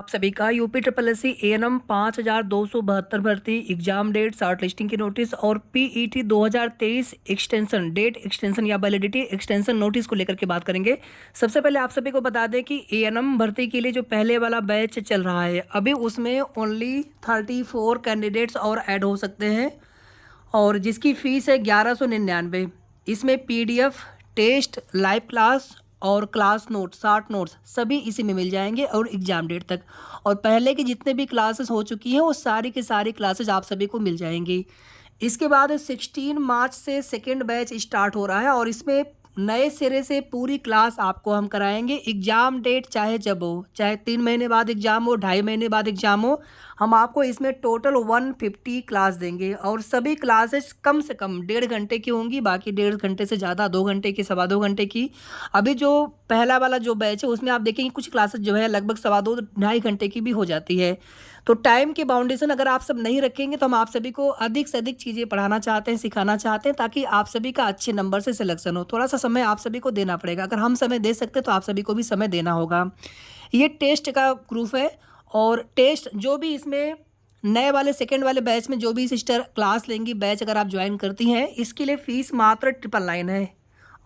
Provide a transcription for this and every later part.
आप सभी का UP triple S C ANM 5272 भर्ती एग्जाम डेट शॉर्ट लिस्टिंग की नोटिस और पीईटी 2023 एक्सटेंशन डेट एक्सटेंशन या वैलिडिटी एक्सटेंशन नोटिस को लेकर के बात करेंगे। सबसे पहले आप सभी को बता दें कि एएनएम भर्ती के लिए जो पहले वाला बैच चल रहा है अभी उसमें ओनली 34 कैंडिडेट्स और ऐड हो सकते हैं और जिसकी फ़ीस है 1199। इसमें पीडीएफ टेस्ट लाइव क्लास और क्लास नोट 60 नोट्स सभी इसी में मिल जाएंगे और एग्ज़ाम डेट तक। और पहले की जितने भी क्लासेस हो चुकी हैं वो सारी की सारी क्लासेस आप सभी को मिल जाएंगी। इसके बाद 16 मार्च से सेकेंड बैच स्टार्ट हो रहा है और इसमें नए सिरे से पूरी क्लास आपको हम कराएंगे। एग्ज़ाम डेट चाहे जब हो, चाहे 3 महीने बाद एग्ज़ाम हो, 2.5 महीने बाद एग्ज़ाम हो, हम आपको इसमें टोटल 150 क्लास देंगे और सभी क्लासेस कम से कम 1.5 घंटे की होंगी, बाकी 1.5 घंटे से ज़्यादा 2 घंटे की, 2.25 घंटे की। अभी जो पहला वाला जो बैच है उसमें आप देखेंगे कुछ क्लासेस जो है लगभग 2.25 2.5 घंटे की भी हो जाती है। तो टाइम की बाउंडेशन अगर आप सब नहीं रखेंगे तो हम आप सभी को अधिक से अधिक चीज़ें पढ़ाना चाहते हैं, सिखाना चाहते हैं ताकि आप सभी का अच्छे नंबर से सिलेक्शन हो। थोड़ा सा समय आप सभी को देना पड़ेगा। अगर हम समय दे सकते तो आप सभी को भी समय देना होगा। ये टेस्ट का ग्रुप है और टेस्ट जो भी इसमें नए वाले सेकेंड वाले बैच में जो भी सिस्टर क्लास लेंगी, बैच अगर आप ज्वाइन करती हैं, इसके लिए फ़ीस मात्र 999 है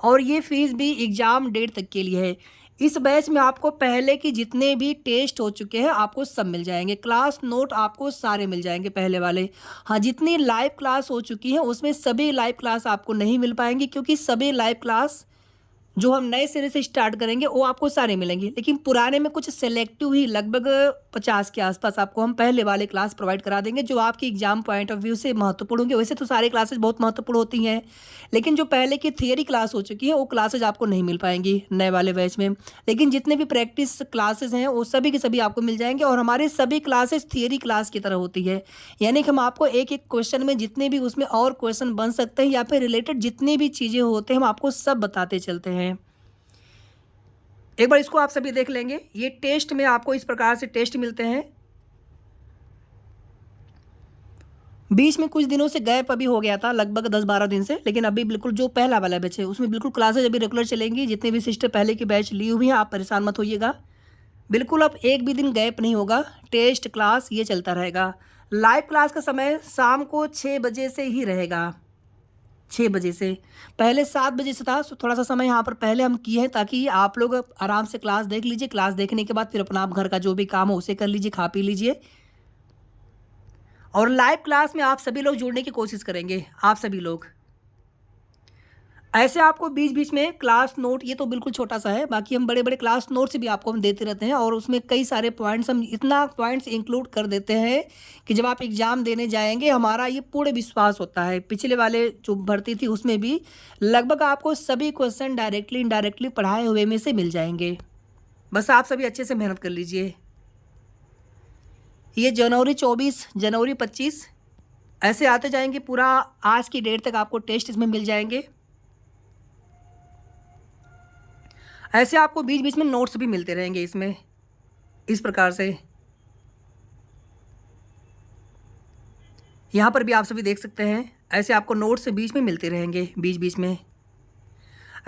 और ये फ़ीस भी एग्ज़ाम डेट तक के लिए है। इस बैच में आपको पहले की जितने भी टेस्ट हो चुके हैं आपको सब मिल जाएंगे, क्लास नोट आपको सारे मिल जाएंगे पहले वाले। हाँ, जितनी लाइव क्लास हो चुकी हैं उसमें सभी लाइव क्लास आपको नहीं मिल पाएंगी क्योंकि सभी लाइव क्लास जो हम नए सिरे से स्टार्ट करेंगे वो आपको सारे मिलेंगे, लेकिन पुराने में कुछ सेलेक्टिव ही लगभग 50 के आसपास आपको हम पहले वाले क्लास प्रोवाइड करा देंगे जो आपकी एग्जाम पॉइंट ऑफ व्यू से महत्वपूर्ण होंगे। वैसे तो सारे क्लासेस बहुत महत्वपूर्ण होती हैं, लेकिन जो पहले की थियरी क्लास हो चुकी है वो क्लासेज आपको नहीं मिल पाएंगी नए वाले बैच में। लेकिन जितने भी प्रैक्टिस क्लासेज हैं वो सभी के सभी आपको मिल जाएंगे और हमारे सभी क्लासेस थियरी क्लास की तरह होती है, यानी कि हम आपको एक एक क्वेश्चन में जितने भी उसमें और क्वेश्चन बन सकते हैं या फिर रिलेटेड जितनी भी चीज़ें होते हैं हम आपको सब बताते चलते हैं। एक बार इसको आप सभी देख लेंगे। ये टेस्ट में आपको इस प्रकार से टेस्ट मिलते हैं। बीच में कुछ दिनों से गैप अभी हो गया था लगभग 10-12 दिन से, लेकिन अभी बिल्कुल जो पहला वाला बैच है उसमें बिल्कुल क्लासेज अभी रेगुलर चलेंगी। जितने भी सिस्टर पहले की बैच ली हुई हैं आप परेशान मत होइएगा, बिल्कुल अब एक भी दिन गैप नहीं होगा। टेस्ट क्लास ये चलता रहेगा। लाइव क्लास का समय शाम को 6 बजे से ही रहेगा। 6 बजे से पहले 7 बजे से था, थोड़ा सा समय यहाँ पर पहले हम किए हैं ताकि आप लोग आराम से क्लास देख लीजिए। क्लास देखने के बाद फिर अपना आप घर का जो भी काम हो उसे कर लीजिए, खा पी लीजिए। और लाइव क्लास में आप सभी लोग जुड़ने की कोशिश करेंगे। आप सभी लोग ऐसे आपको बीच बीच में क्लास नोट, ये तो बिल्कुल छोटा सा है, बाकी हम बड़े बड़े क्लास नोट्स भी आपको हम देते रहते हैं और उसमें कई सारे पॉइंट्स हम इतना पॉइंट्स इंक्लूड कर देते हैं कि जब आप एग्ज़ाम देने जाएंगे हमारा ये पूरे विश्वास होता है। पिछले वाले जो भर्ती थी उसमें भी लगभग आपको सभी क्वेश्चन डायरेक्टली इनडायरेक्टली पढ़ाए हुए में से मिल जाएंगे। बस आप सभी अच्छे से मेहनत कर लीजिए। ये जनवरी 24, जनवरी 25 ऐसे आते जाएंगे, पूरा आज की डेट तक आपको टेस्ट इसमें मिल जाएंगे। ऐसे आपको बीच बीच में नोट्स भी मिलते रहेंगे इसमें इस प्रकार से। यहाँ पर भी आप सभी देख सकते हैं, ऐसे आपको नोट्स बीच में मिलते रहेंगे बीच बीच में।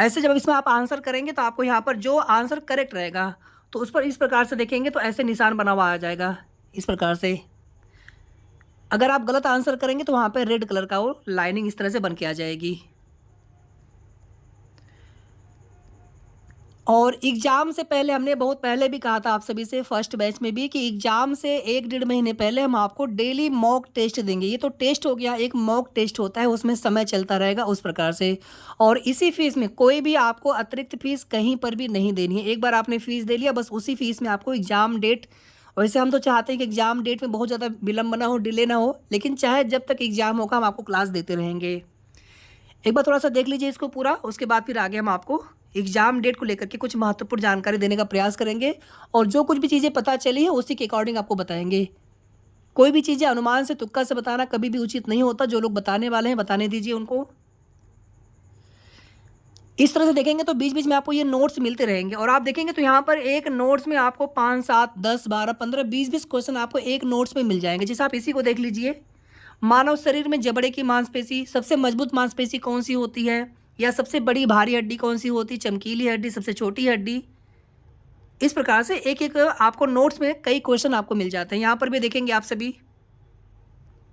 ऐसे जब इसमें आप आंसर करेंगे तो आपको यहाँ पर जो आंसर करेक्ट रहेगा तो उस पर इस प्रकार से देखेंगे तो ऐसे निशान बना हुआ आ जाएगा इस प्रकार से। अगर आप गलत आंसर करेंगे तो वहाँ पर रेड कलर का वो लाइनिंग इस तरह से बन के आ जाएगी। और एग्ज़ाम से पहले हमने बहुत पहले भी कहा था आप सभी से फर्स्ट बैच में भी कि एग्ज़ाम से 1-1.5 महीने पहले हम आपको डेली मॉक टेस्ट देंगे। ये तो टेस्ट हो गया, एक मॉक टेस्ट होता है उसमें समय चलता रहेगा उस प्रकार से। और इसी फीस में कोई भी आपको अतिरिक्त फ़ीस कहीं पर भी नहीं देनी है। एक बार आपने फ़ीस दे लिया, बस उसी फीस में आपको एग्ज़ाम डेट, वैसे हम तो चाहते हैं कि एग्ज़ाम डेट में बहुत ज़्यादा विलम्ब ना हो, डिले ना हो, लेकिन चाहे जब तक एग्ज़ाम होगा हम आपको क्लास देते रहेंगे। एक बार थोड़ा सा देख लीजिए इसको पूरा, उसके बाद फिर आगे हम आपको एग्ज़ाम डेट को लेकर के कुछ महत्वपूर्ण जानकारी देने का प्रयास करेंगे और जो कुछ भी चीज़ें पता चली है उसी के अकॉर्डिंग आपको बताएंगे। कोई भी चीज़ें अनुमान से तुक्का से बताना कभी भी उचित नहीं होता। जो लोग बताने वाले हैं बताने दीजिए उनको। इस तरह से देखेंगे तो बीच बीच में आपको ये नोट्स मिलते रहेंगे और आप देखेंगे तो यहाँ पर एक नोट्स में आपको 5, 7, 10, 12, 15, 20 क्वेश्चन आपको एक नोट्स में मिल जाएंगे। जैसे आप इसी को देख लीजिए, मानव शरीर में जबड़े की मांसपेशी सबसे मजबूत मांसपेशी कौन सी होती है, या सबसे बड़ी भारी हड्डी कौन सी होती है, चमकीली हड्डी, सबसे छोटी हड्डी। इस प्रकार से एक एक आपको नोट्स में कई क्वेश्चन आपको मिल जाते हैं। यहाँ पर भी देखेंगे आप सभी,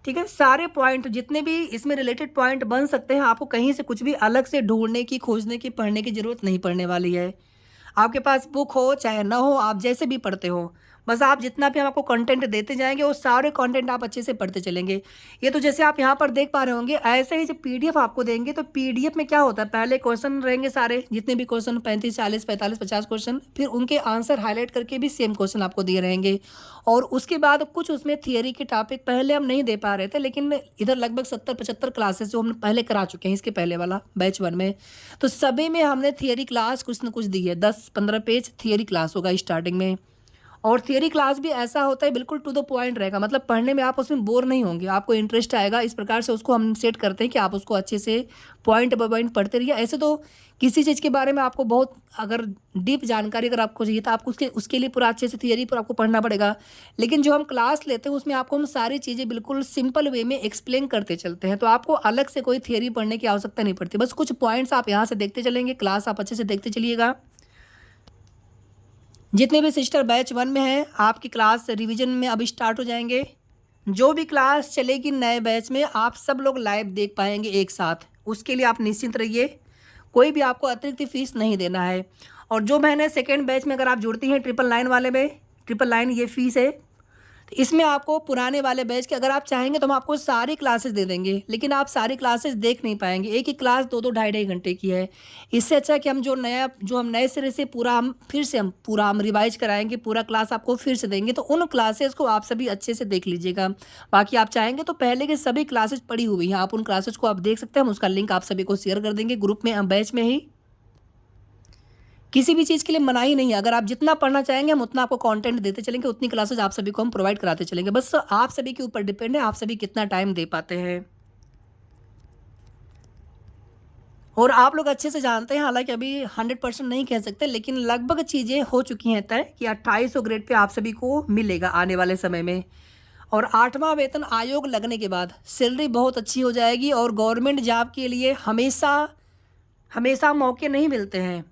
ठीक है। सारे पॉइंट जितने भी इसमें रिलेटेड पॉइंट बन सकते हैं, आपको कहीं से कुछ भी अलग से ढूंढने की, खोजने की, पढ़ने की जरूरत नहीं पड़ने वाली है। आपके पास बुक हो चाहे ना हो, आप जैसे भी पढ़ते हो, बस आप जितना भी हम आपको कंटेंट देते जाएंगे वो सारे कंटेंट आप अच्छे से पढ़ते चलेंगे। ये तो जैसे आप यहाँ पर देख पा रहे होंगे, ऐसे ही जब पीडीएफ आपको देंगे तो पीडीएफ में क्या होता है, पहले क्वेश्चन रहेंगे सारे जितने भी क्वेश्चन 35 40 45 50 क्वेश्चन, फिर उनके आंसर हाईलाइट करके भी सेम क्वेश्चन आपको दिए रहेंगे। और उसके बाद कुछ उसमें थियरी के टॉपिक पहले हम नहीं दे पा रहे थे, लेकिन इधर लगभग 70-75 क्लासेस जो हम पहले करा चुके हैं इसके पहले वाला बैच 1 में, तो सभी में हमने थियरी क्लास कुछ न कुछ दी है। 10-15 पेज थियरी क्लास होगा स्टार्टिंग में। और थियरी क्लास भी ऐसा होता है बिल्कुल टू द पॉइंट रहेगा, मतलब पढ़ने में आप उसमें बोर नहीं होंगे, आपको इंटरेस्ट आएगा। इस प्रकार से उसको हम सेट करते हैं कि आप उसको अच्छे से पॉइंट बाय पॉइंट पढ़ते रहिए। ऐसे तो किसी चीज़ के बारे में आपको बहुत अगर डीप जानकारी अगर आपको चाहिए तो आपको उसके लिए पूरा अच्छे से थियरी पर आपको पढ़ना पड़ेगा। लेकिन जो हम क्लास लेते हैं उसमें आपको हम सारी चीज़ें बिल्कुल सिंपल वे में एक्सप्लेन करते चलते हैं, तो आपको अलग से कोई थियरी पढ़ने की आवश्यकता नहीं पड़ती। बस कुछ पॉइंट्स आप यहाँ से देखते चलेंगे, क्लास आप अच्छे से देखते चलिएगा। जितने भी सिस्टर बैच 1 में हैं, आपकी क्लास रिवीजन में अभी स्टार्ट हो जाएंगे। जो भी क्लास चलेगी नए बैच में, आप सब लोग लाइव देख पाएंगे एक साथ, उसके लिए आप निश्चिंत रहिए। कोई भी आपको अतिरिक्त फीस नहीं देना है। और जो बहनें सेकेंड बैच में अगर आप जुड़ती हैं 999 वाले में, 999 ये फीस है, तो इसमें आपको पुराने वाले बैच के अगर आप चाहेंगे तो हम आपको सारी क्लासेस दे देंगे, लेकिन आप सारी क्लासेस देख नहीं पाएंगे। एक ही क्लास 2-2 ढाई-ढाई घंटे की है। इससे अच्छा कि हम जो हम नए सिरे से पूरा हम रिवाइज कराएंगे, पूरा क्लास आपको फिर से देंगे, तो उन क्लासेस को आप सभी अच्छे से देख लीजिएगा। बाकी आप चाहेंगे तो पहले के सभी क्लासेस पड़ी हुई हैं, आप उन क्लासेस को आप देख सकते हैं। हम उसका लिंक आप सभी को शेयर कर देंगे ग्रुप में, बैच में ही। किसी भी चीज़ के लिए मनाही नहीं है, अगर आप जितना पढ़ना चाहेंगे हम उतना आपको कंटेंट देते चलेंगे, उतनी क्लासेस आप सभी को हम प्रोवाइड कराते चलेंगे। बस आप सभी के ऊपर डिपेंड है, आप सभी कितना टाइम दे पाते हैं। और आप लोग अच्छे से जानते हैं, हालांकि अभी 100% नहीं कह सकते, लेकिन लगभग चीज़ें हो चुकी हैं तय कि 2800 ग्रेड पे आप सभी को मिलेगा आने वाले समय में। और 8वां वेतन आयोग लगने के बाद सैलरी बहुत अच्छी हो जाएगी। और गवर्नमेंट जॉब के लिए हमेशा हमेशा मौके नहीं मिलते हैं,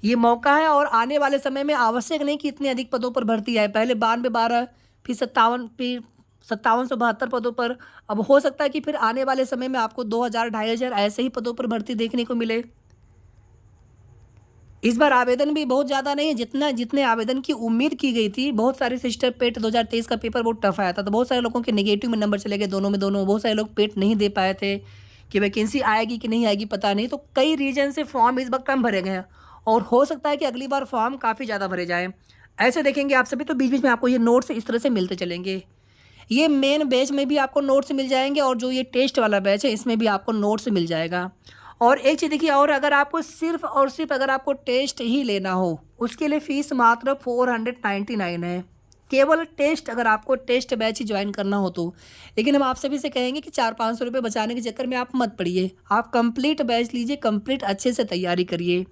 ये मौका है। और आने वाले समय में आवश्यक नहीं कि इतने अधिक पदों पर भर्ती आए, पहले 92-12, फिर 57, फिर 5772 पदों पर। अब हो सकता है कि फिर आने वाले समय में आपको 2000-2500 ऐसे ही पदों पर भर्ती देखने को मिले। इस बार आवेदन भी बहुत ज़्यादा नहीं है, जितने आवेदन की उम्मीद की गई थी। बहुत सारे सिस्टर पेट 2023 का पेपर बहुत टफ आया था, तो बहुत सारे लोगों के नेगेटिव में नंबर चले गए, दोनों में दोनों। बहुत सारे लोग पेट नहीं दे पाए थे कि वैकेंसी आएगी कि नहीं आएगी पता नहीं, तो कई रीजन से फॉर्म इस बार कम भरे गए हैं। और हो सकता है कि अगली बार फॉर्म काफ़ी ज़्यादा भरे जाएँ। ऐसे देखेंगे आप सभी, तो बीच बीच में आपको ये नोट्स इस तरह से मिलते चलेंगे। ये मेन बैच में भी आपको नोट्स मिल जाएंगे, और जो ये टेस्ट वाला बैच है इसमें भी आपको नोट्स मिल जाएगा। और एक चीज़ देखिए, और अगर आपको सिर्फ और सिर्फ अगर आपको टेस्ट ही लेना हो, उसके लिए फ़ीस मात्र 499 है, केवल टेस्ट। अगर आपको टेस्ट बैच ही ज्वाइन करना हो तो। लेकिन हम आप सभी से कहेंगे कि 400-500 रुपये बचाने के चक्कर में आप मत पड़िए, आप कंप्लीट बैच लीजिए, कंप्लीट अच्छे से तैयारी करिए।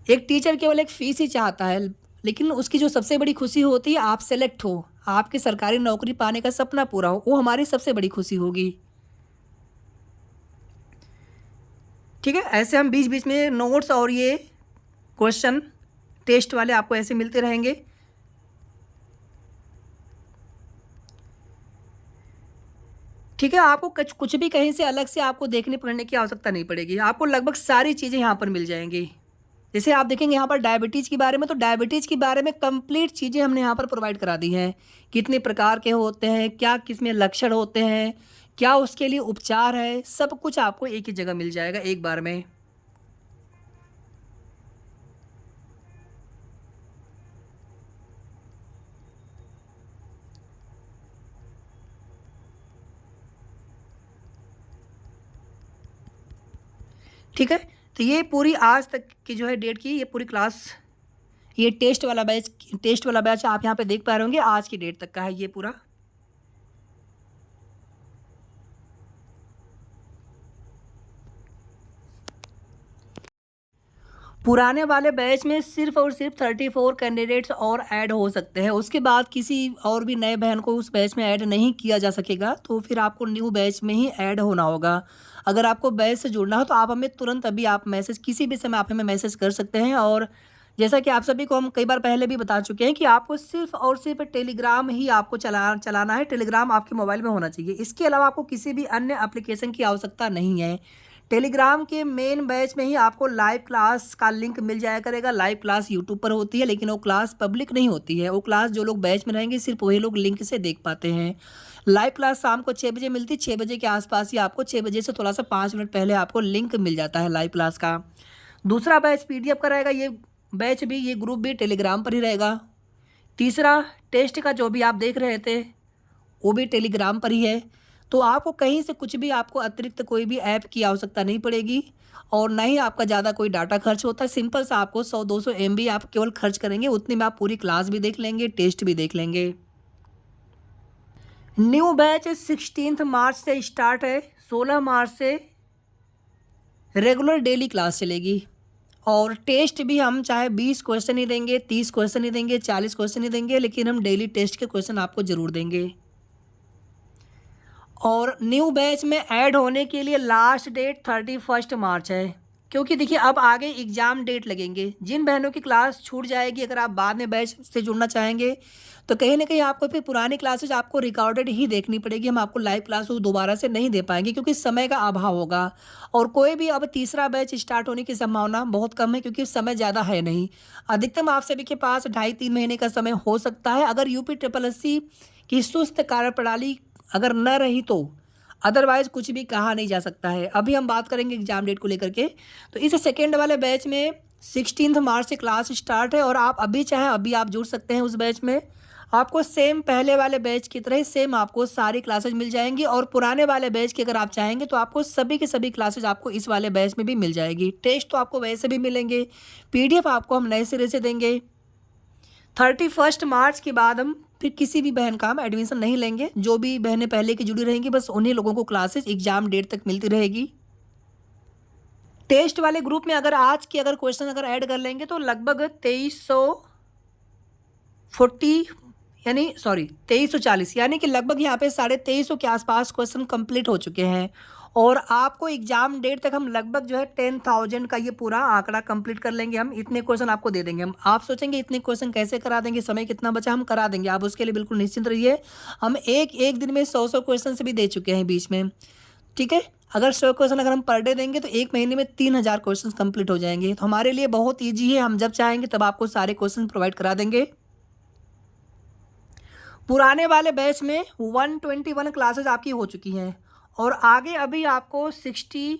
एक टीचर केवल एक फ़ीस ही चाहता है, लेकिन उसकी जो सबसे बड़ी खुशी होती है आप सेलेक्ट हो, आपकी सरकारी नौकरी पाने का सपना पूरा हो, वो हमारी सबसे बड़ी खुशी होगी। ठीक है, ऐसे हम बीच बीच में नोट्स और ये क्वेश्चन टेस्ट वाले आपको ऐसे मिलते रहेंगे। ठीक है, आपको कुछ भी कहीं से अलग से आपको देखने पढ़ने की आवश्यकता नहीं पड़ेगी, आपको लगभग सारी चीज़ें यहाँ पर मिल जाएंगी। जैसे आप देखेंगे यहाँ पर डायबिटीज़ के बारे में, तो डायबिटीज़ के बारे में कंप्लीट चीज़ें हमने यहाँ पर प्रोवाइड करा दी हैं। कितने प्रकार के होते हैं, क्या किसमें लक्षण होते हैं, क्या उसके लिए उपचार है, सब कुछ आपको एक ही जगह मिल जाएगा एक बार में। ठीक है, तो ये पूरी आज तक की जो है डेट की ये पूरी क्लास, ये टेस्ट वाला बैच आप यहाँ पे देख पा रहे होंगे, आज की डेट तक का है ये पूरा। पुराने वाले बैच में सिर्फ और सिर्फ 34 कैंडिडेट्स और ऐड हो सकते हैं, उसके बाद किसी और भी नए बहन को उस बैच में ऐड नहीं किया जा सकेगा, तो फिर आपको न्यू बैच में ही ऐड होना होगा। अगर आपको बैच से जुड़ना हो तो आप हमें तुरंत अभी आप मैसेज, किसी भी समय आप हमें मैसेज कर सकते हैं। और जैसा कि आप सभी को हम कई बार पहले भी बता चुके हैं कि आपको सिर्फ और सिर्फ टेलीग्राम ही आपको चलाना है। टेलीग्राम आपके मोबाइल में होना चाहिए। इसके अलावा आपको किसी भी अन्य एप्लीकेशन की आवश्यकता नहीं है। टेलीग्राम के मेन बैच में ही आपको लाइव क्लास का लिंक मिल जाया करेगा। लाइव क्लास यूट्यूब पर होती है, लेकिन वो क्लास पब्लिक नहीं होती है। वो क्लास जो लोग बैच में रहेंगे सिर्फ वही लोग लिंक से देख पाते हैं। लाइव क्लास शाम को 6 बजे मिलती है। 6 बजे के आसपास ही आपको, 6 बजे से थोड़ा सा 5 मिनट पहले आपको लिंक मिल जाता है लाइव क्लास का। दूसरा बैच पीडीएफ का रहेगा। ये बैच भी, ये ग्रुप भी टेलीग्राम पर ही रहेगा। तीसरा टेस्ट का जो भी आप देख रहे थे वो भी टेलीग्राम पर ही है। तो आपको कहीं से कुछ भी, आपको अतिरिक्त कोई भी ऐप की आवश्यकता नहीं पड़ेगी और ना ही आपका ज़्यादा कोई डाटा खर्च होता है। सिंपल सा आपको 100-200 MB आप केवल खर्च करेंगे, उतने में आप पूरी क्लास भी देख लेंगे, टेस्ट भी देख लेंगे। न्यू बैच 16 मार्च से स्टार्ट है। 16 मार्च से रेगुलर डेली क्लास चलेगी और टेस्ट भी हम चाहे 20 क्वेश्चन ही देंगे, 30 क्वेश्चन ही देंगे, 40 क्वेश्चन ही देंगे, लेकिन हम डेली टेस्ट के क्वेश्चन आपको ज़रूर देंगे। और न्यू बैच में ऐड होने के लिए लास्ट डेट 31 मार्च है, क्योंकि देखिए अब आगे एग्ज़ाम डेट लगेंगे। जिन बहनों की क्लास छूट जाएगी, अगर आप बाद में बैच से जुड़ना चाहेंगे तो कहीं ना कहीं आपको फिर पुरानी क्लासेज आपको रिकॉर्डेड ही देखनी पड़ेगी। हम आपको लाइव क्लास दोबारा से नहीं दे पाएंगे क्योंकि समय का अभाव होगा। और कोई भी अब तीसरा बैच स्टार्ट होने की संभावना बहुत कम है, क्योंकि समय ज़्यादा है नहीं। अधिकतम आप सभी के पास 2.5-3 महीने का समय हो सकता है, अगर UPSSC की सुस्त कार्यप्रणाली अगर न रही तो। अदरवाइज कुछ भी कहा नहीं जा सकता है। अभी हम बात करेंगे एग्जाम डेट को लेकर के। तो इस सेकेंड वाले बैच में 16 मार्च से क्लास स्टार्ट है और आप अभी चाहें अभी आप जुड़ सकते हैं उस बैच में। आपको सेम पहले वाले बैच की तरह सेम आपको सारी क्लासेज मिल जाएंगी और पुराने वाले बैच की अगर आप चाहेंगे तो आपको सभी के सभी क्लासेज आपको इस वाले बैच में भी मिल जाएगी। टेस्ट तो आपको वैसे भी मिलेंगे, PDF आपको हम नए सिरे से देंगे। 31 मार्च के बाद हम फिर किसी भी बहन का हम एडमिशन नहीं लेंगे। जो भी बहनें पहले की जुड़ी रहेंगी बस उन्हीं लोगों को क्लासेस एग्जाम डेट तक मिलती रहेगी। टेस्ट वाले ग्रुप में अगर आज के अगर क्वेश्चन अगर ऐड कर लेंगे तो लगभग 2340 यानी कि लगभग यहाँ पे 2350 के आसपास क्वेश्चन कंप्लीट हो चुके हैं। और आपको एग्जाम डेट तक हम लगभग जो है 10,000 का ये पूरा आंकड़ा कंप्लीट कर लेंगे। हम इतने क्वेश्चन आपको दे देंगे। हम, आप सोचेंगे इतने क्वेश्चन कैसे करा देंगे, समय कितना बचा, हम करा देंगे। आप उसके लिए बिल्कुल निश्चिंत रहिए। हम एक दिन में 100 क्वेश्चन से भी दे चुके हैं बीच में, ठीक है। अगर 100 क्वेश्चन अगर हम पर डे देंगे तो एक महीने में 3000 क्वेश्चन कंप्लीट हो जाएंगे। तो हमारे लिए बहुत ईजी है, हम जब चाहेंगे तब आपको सारे क्वेश्चन प्रोवाइड करा देंगे। पुराने वाले बैच में 121 क्लासेज आपकी हो चुकी हैं और आगे अभी आपको 60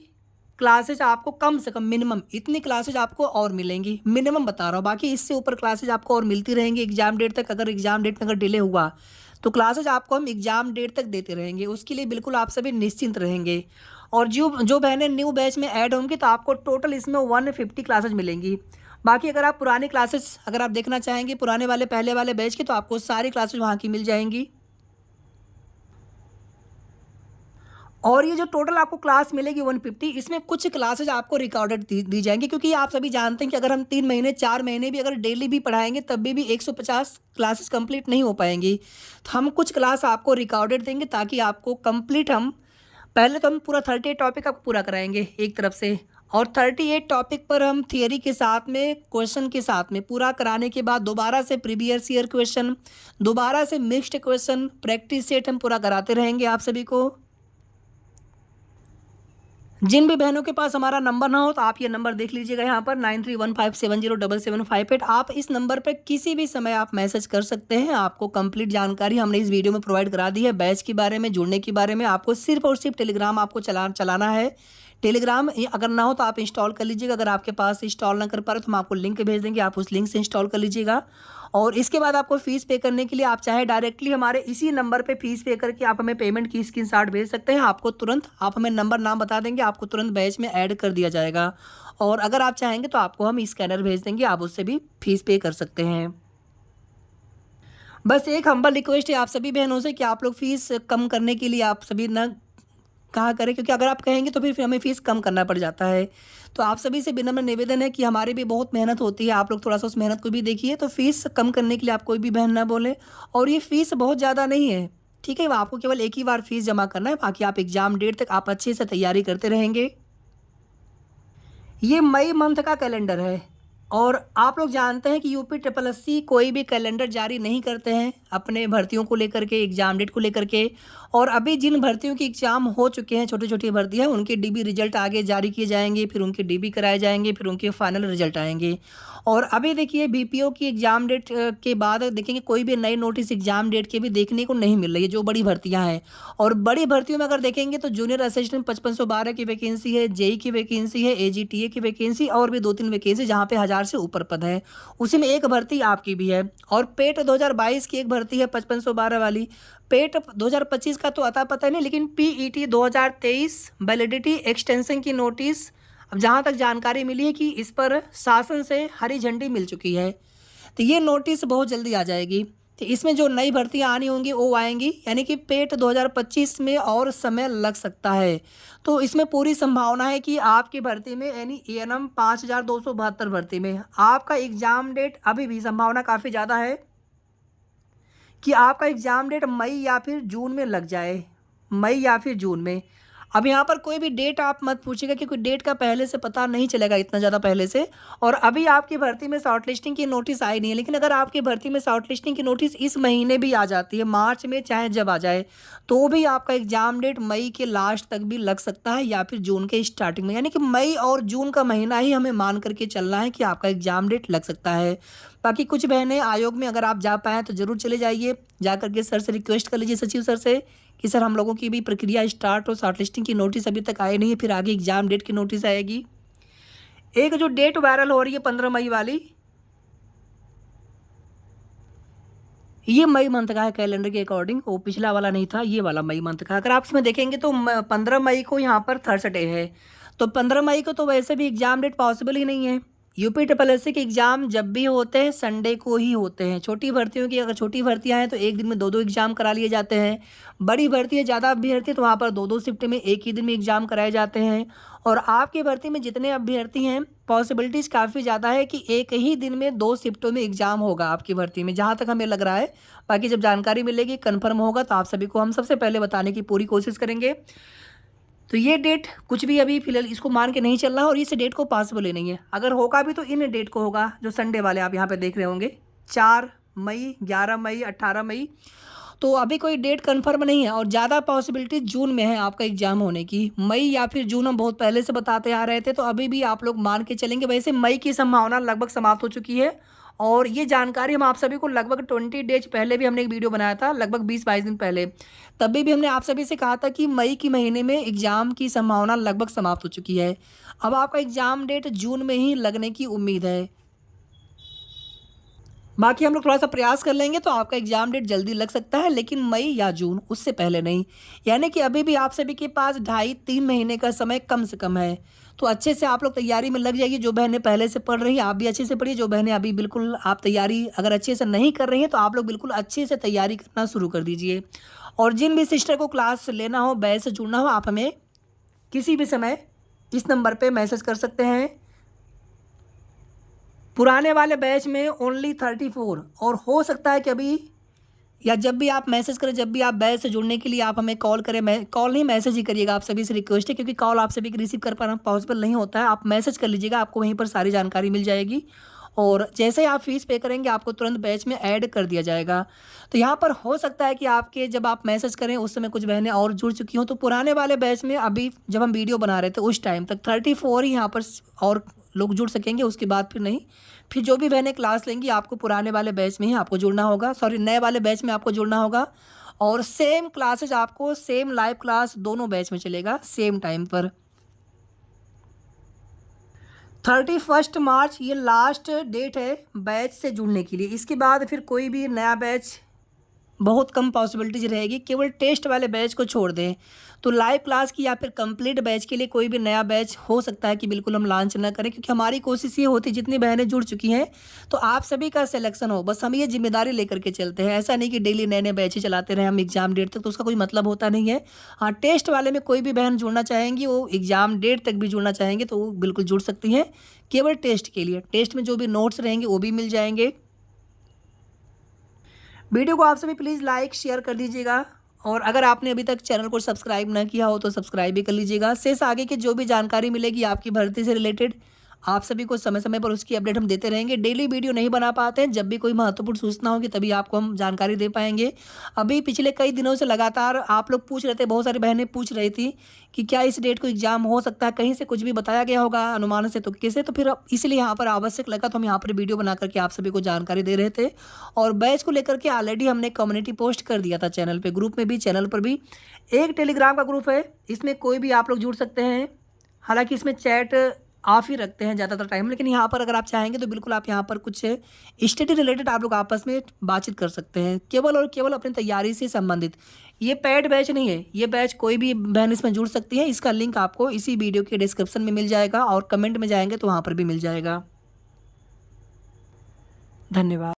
क्लासेज आपको कम से कम मिनिमम इतनी क्लासेज आपको और मिलेंगी। मिनिमम बता रहा हूँ, बाकी इससे ऊपर क्लासेज आपको और मिलती रहेंगी एग्जाम डेट तक। अगर एग्जाम डेट में अगर डिले हुआ तो क्लासेज आपको हम एग्जाम डेट तक देते रहेंगे। उसके लिए बिल्कुल आप सभी निश्चिंत रहेंगे। और जो बहनें न्यू बैच में ऐड होंगी तो आपको टोटल इसमें 150 क्लासेज मिलेंगी। बाकी अगर आप पुरानी क्लासेस अगर आप देखना चाहेंगे पुराने वाले पहले वाले बैच की, तो आपको सारी क्लासेस वहाँ की मिल जाएंगी। और ये जो टोटल आपको क्लास मिलेगी 150, इसमें कुछ क्लासेज आपको रिकॉर्डेड दी जाएंगी, क्योंकि आप सभी जानते हैं कि अगर हम 3 महीने 4 महीने भी अगर डेली भी पढ़ाएंगे तब भी 150 क्लासेस कंप्लीट नहीं हो पाएंगी। तो हम कुछ क्लास आपको रिकॉर्डेड देंगे ताकि आपको कंप्लीट, हम पहले तो हम पूरा 38 टॉपिक आपको पूरा कराएंगे एक तरफ से, और 38 टॉपिक पर हम थियरी के साथ में क्वेश्चन के साथ में पूरा कराने के बाद दोबारा से प्रीवियस ईयर क्वेश्चन, दोबारा से मिक्स्ड क्वेश्चन, प्रैक्टिस सेट हम पूरा कराते रहेंगे आप सभी को। जिन भी बहनों के पास हमारा नंबर ना हो तो आप ये नंबर देख लीजिएगा यहाँ पर 9315707758। आप इस नंबर पर किसी भी समय आप मैसेज कर सकते हैं। आपको कंप्लीट जानकारी हमने इस वीडियो में प्रोवाइड करा दी है। बैच के बारे में, जुड़ने के बारे में, आपको सिर्फ और सिर्फ टेलीग्राम आपको चलाना है। टेलीग्राम अगर ना हो तो आप इंस्टॉल कर लीजिएगा। अगर आपके पास इंस्टॉल ना कर पा रहे तो हम आपको लिंक भेज देंगे, आप उस लिंक से इंस्टॉल कर लीजिएगा। और इसके बाद आपको फीस पे करने के लिए आप चाहे डायरेक्टली हमारे इसी नंबर पे फीस पे करके आप हमें पेमेंट की स्क्रीनशॉट भेज सकते हैं। आपको तुरंत, आप हमें नंबर नाम बता देंगे, आपको तुरंत बैच में ऐड कर दिया जाएगा। और अगर आप चाहेंगे तो आपको हम स्कैनर भेज देंगे, आप उससे भी फीस पे कर सकते हैं। बस एक हम्बल रिक्वेस्ट है आप सभी बहनों से कि आप लोग फीस कम करने के लिए आप सभी ना कहा करें, क्योंकि अगर आप कहेंगे तो फिर हमें फ़ीस कम करना पड़ जाता है। तो आप सभी से विनम्र निवेदन है कि हमारी भी बहुत मेहनत होती है, आप लोग थोड़ा सा उस मेहनत को भी देखिए। तो फीस कम करने के लिए आप कोई भी बहन ना बोले। और ये फ़ीस बहुत ज़्यादा नहीं है, ठीक है। आपको केवल एक ही बार फीस जमा करना है, बाकी आप एग्ज़ाम डेट तक आप अच्छे से तैयारी करते रहेंगे। ये मई मंथ का कैलेंडर है और आप लोग जानते हैं कि यूपी ट्रिपल एस सी कोई भी कैलेंडर जारी नहीं करते हैं अपने भर्तियों को लेकर के, एग्जाम डेट को लेकर के। और अभी जिन भर्तियों की एग्जाम हो चुके हैं, छोटी छोटी भर्तियां, उनके डीबी रिजल्ट आगे जारी किए जाएंगे, फिर उनके डीबी कराए जाएंगे, फिर उनके फाइनल रिजल्ट आएंगे। और अभी देखिए बीपीओ की एग्जाम डेट के बाद देखेंगे कोई भी नई नोटिस एग्जाम डेट के भी देखने को नहीं मिल रही है, जो बड़ी भर्तियां हैं। और बड़ी भर्तियों में अगर देखेंगे तो जूनियर असिस्टेंट 5512 की वैकेंसी है, जेई की वैकेंसी है, एजीटीए की वैकेंसी और भी 2-3 वैकेंसी जहाँ पे 1000 से ऊपर पद है। उसी में एक भर्ती आपकी भी है। और पेट 2022 की एक भर्ती है 5512 वाली। पेट 2025 का तो अता पता नहीं, लेकिन पीईटी 2023 वैलिडिटी एक्सटेंशन की नोटिस अब जहाँ तक जानकारी मिली है कि इस पर शासन से हरी झंडी मिल चुकी है। तो ये नोटिस बहुत जल्दी आ जाएगी। तो इसमें जो नई भर्तियां आनी होंगी वो आएंगी, यानी कि पेट 2025 में और समय लग सकता है। तो इसमें पूरी संभावना है कि आपकी भर्ती में यानी एएनएम 5272 भर्ती में आपका एग्ज़ाम डेट अभी भी संभावना काफ़ी ज़्यादा है कि आपका एग्ज़ाम डेट मई या फिर जून में लग जाए, मई या फिर जून में। अब यहाँ पर कोई भी डेट आप मत पूछिएगा क्योंकि डेट का पहले से पता नहीं चलेगा इतना ज़्यादा पहले से। और अभी आपकी भर्ती में शॉर्ट लिस्टिंग की नोटिस आई नहीं है, लेकिन अगर आपकी भर्ती में शॉर्ट लिस्टिंग की नोटिस इस महीने भी आ जाती है, मार्च में चाहे जब आ जाए, तो भी आपका एग्ज़ाम डेट मई के लास्ट तक भी लग सकता है या फिर जून के स्टार्टिंग में। यानी कि मई और जून का महीना ही हमें मान करके चलना है कि आपका एग्ज़ाम डेट लग सकता है। बाकी कुछ बहनें आयोग में अगर आप जा पाएँ तो ज़रूर चले जाइए, जा करके सर से रिक्वेस्ट कर लीजिए, सचिव सर से, कि सर हम लोगों की भी प्रक्रिया स्टार्ट हो, शॉर्ट लिस्टिंग की नोटिस अभी तक आई नहीं है, फिर आगे एग्जाम डेट की नोटिस आएगी। एक जो डेट वायरल हो रही है 15 मई वाली, ये मई मंथ का है कैलेंडर के अकॉर्डिंग, वो पिछला वाला नहीं था, ये वाला मई मंथ का। अगर आप इसमें देखेंगे तो 15 मई को यहाँ पर थर्सडे है, तो 15 मई को तो वैसे भी एग्जाम डेट पॉसिबल ही नहीं है। यूपी ट्रिपल एस सी के एग्ज़ाम जब भी होते हैं संडे को ही होते हैं। छोटी भर्तियों की अगर छोटी भर्तियां हैं तो एक दिन में 2-2 एग्ज़ाम करा लिए जाते हैं। बड़ी भर्ती है, ज़्यादा अभ्यर्थी, तो वहाँ पर 2-2 शिफ्ट में एक ही दिन में एग्ज़ाम कराए जाते हैं। और आपकी भर्ती में जितने अभ्यर्थी हैं पॉसिबिलिटीज़ काफ़ी ज़्यादा है कि एक ही दिन में 2 शिफ्टों में एग्ज़ाम होगा आपकी भर्ती में, जहाँ तक हमें लग रहा है। बाकी जब जानकारी मिलेगी, कन्फर्म होगा, तो आप सभी को हम सबसे पहले बताने की पूरी कोशिश करेंगे। तो ये डेट कुछ भी अभी फिलहाल इसको मान के नहीं चल रहा और इस डेट को पॉसिबल ही नहीं है। अगर होगा भी तो इन डेट को होगा, जो संडे वाले आप यहाँ पे देख रहे होंगे, 4 मई, 11 मई, 18 मई। तो अभी कोई डेट कंफर्म नहीं है और ज़्यादा पॉसिबिलिटी जून में है आपका एग्जाम होने की। मई या फिर जून हम बहुत पहले से बताते आ रहे थे, तो अभी भी आप लोग मान के चलेंगे। वैसे मई की संभावना लगभग समाप्त हो चुकी है और ये जानकारी हम आप सभी को लगभग 20 डेज पहले भी हमने एक वीडियो बनाया था, लगभग 20-22 दिन पहले। तभी भी हमने आप सभी से कहा था कि मई के महीने में एग्ज़ाम की संभावना लगभग समाप्त हो चुकी है। अब आपका एग्ज़ाम डेट जून में ही लगने की उम्मीद है। बाकी हम लोग थोड़ा सा प्रयास कर लेंगे तो आपका एग्ज़ाम डेट जल्दी लग सकता है, लेकिन मई या जून, उससे पहले नहीं। यानी कि अभी भी आप सभी के पास 2.5-3 महीने का समय कम से कम है। तो अच्छे से आप लोग तैयारी में लग जाइए। जो बहनें पहले से पढ़ रही हैं आप भी अच्छे से पढ़िए। जो बहनें अभी बिल्कुल आप तैयारी अगर अच्छे से नहीं कर रही हैं तो आप लोग बिल्कुल अच्छे से तैयारी करना शुरू कर दीजिए। और जिन भी सिस्टर को क्लास लेना हो, बैच से जुड़ना हो, आप हमें किसी भी समय इस नंबर पर मैसेज कर सकते हैं। पुराने वाले बैच में ओनली 34, और हो सकता है कि अभी या जब भी आप मैसेज करें, जब भी आप बैच से जुड़ने के लिए आप हमें कॉल करें, कॉल नहीं मैसेज ही करिएगा। आप सभी से रिक्वेस्ट है, क्योंकि कॉल आप सभी की रिसीव कर पाना पॉसिबल नहीं होता है। आप मैसेज कर लीजिएगा, आपको वहीं पर सारी जानकारी मिल जाएगी। और जैसे ही आप फीस पे करेंगे आपको तुरंत बैच में ऐड कर दिया जाएगा। तो यहाँ पर हो सकता है कि आपके जब आप मैसेज करें उस समय कुछ बहनें और जुड़ चुकी हों। तो पुराने वाले बैच में अभी जब हम वीडियो बना रहे थे उस टाइम तक 34 ही यहाँ पर और लोग जुड़ सकेंगे, उसके बाद फिर नहीं। फिर जो भी बहनें क्लास लेंगी आपको पुराने वाले बैच में ही आपको जुड़ना होगा, नए वाले बैच में आपको जुड़ना होगा। और सेम क्लासेज आपको, सेम लाइव क्लास दोनों बैच में चलेगा सेम टाइम पर। 31 मार्च ये लास्ट डेट है बैच से जुड़ने के लिए। इसके बाद फिर कोई भी नया बैच बहुत कम पॉसिबिलिटीज रहेगी, केवल टेस्ट वाले बैच को छोड़ दें। तो लाइव क्लास की या फिर कंप्लीट बैच के लिए कोई भी नया बैच हो सकता है कि बिल्कुल हम लॉन्च ना करें, क्योंकि हमारी कोशिश ये होती है जितनी बहनें जुड़ चुकी हैं तो आप सभी का सिलेक्शन हो। बस हम ये जिम्मेदारी लेकर के चलते हैं। ऐसा नहीं कि डेली नए नए बैच ही चलाते रहें हम एग्जाम डेट तक, तो उसका कोई मतलब होता नहीं है। हाँ, टेस्ट वाले में कोई भी बहन जुड़ना चाहेंगी, वो एग्जाम डेट तक भी जुड़ना चाहेंगे तो वो बिल्कुल जुड़ सकती हैं, केवल टेस्ट के लिए। टेस्ट में जो भी नोट्स रहेंगे वो भी मिल जाएंगे। वीडियो को आप सभी प्लीज़ लाइक शेयर कर दीजिएगा, और अगर आपने अभी तक चैनल को सब्सक्राइब ना किया हो तो सब्सक्राइब भी कर लीजिएगा। शेष आगे की जो भी जानकारी मिलेगी आपकी भर्ती से रिलेटेड आप सभी को समय समय पर उसकी अपडेट हम देते रहेंगे। डेली वीडियो नहीं बना पाते हैं, जब भी कोई महत्वपूर्ण सूचना होगी तभी आपको हम जानकारी दे पाएंगे। अभी पिछले कई दिनों से लगातार आप लोग पूछ रहे थे, बहुत सारी बहनें पूछ रही थी कि क्या इस डेट को एग्जाम हो सकता है, कहीं से कुछ भी बताया गया होगा अनुमान से तुक्के से, तो फिर इसलिए यहाँ पर आवश्यक लगा तो हम यहाँ पर वीडियो बना करके आप सभी को जानकारी दे रहे थे। और बैच को लेकर के ऑलरेडी हमने कम्युनिटी पोस्ट कर दिया था चैनल पे, ग्रुप में भी, चैनल पर भी। एक टेलीग्राम का ग्रुप है, इसमें कोई भी आप लोग जुड़ सकते हैं। हालांकि इसमें चैट ऑफ ही रखते हैं ज़्यादातर टाइम, लेकिन यहाँ पर अगर आप चाहेंगे तो बिल्कुल आप यहाँ पर कुछ स्टडी रिलेटेड आप लोग आपस में बातचीत कर सकते हैं, केवल और केवल अपनी तैयारी से संबंधित। ये पेड बैच नहीं है, ये बैच कोई भी बहन इसमें जुड़ सकती है। इसका लिंक आपको इसी वीडियो के डिस्क्रिप्शन में मिल जाएगा और कमेंट में जाएंगे तो वहाँ पर भी मिल जाएगा। धन्यवाद।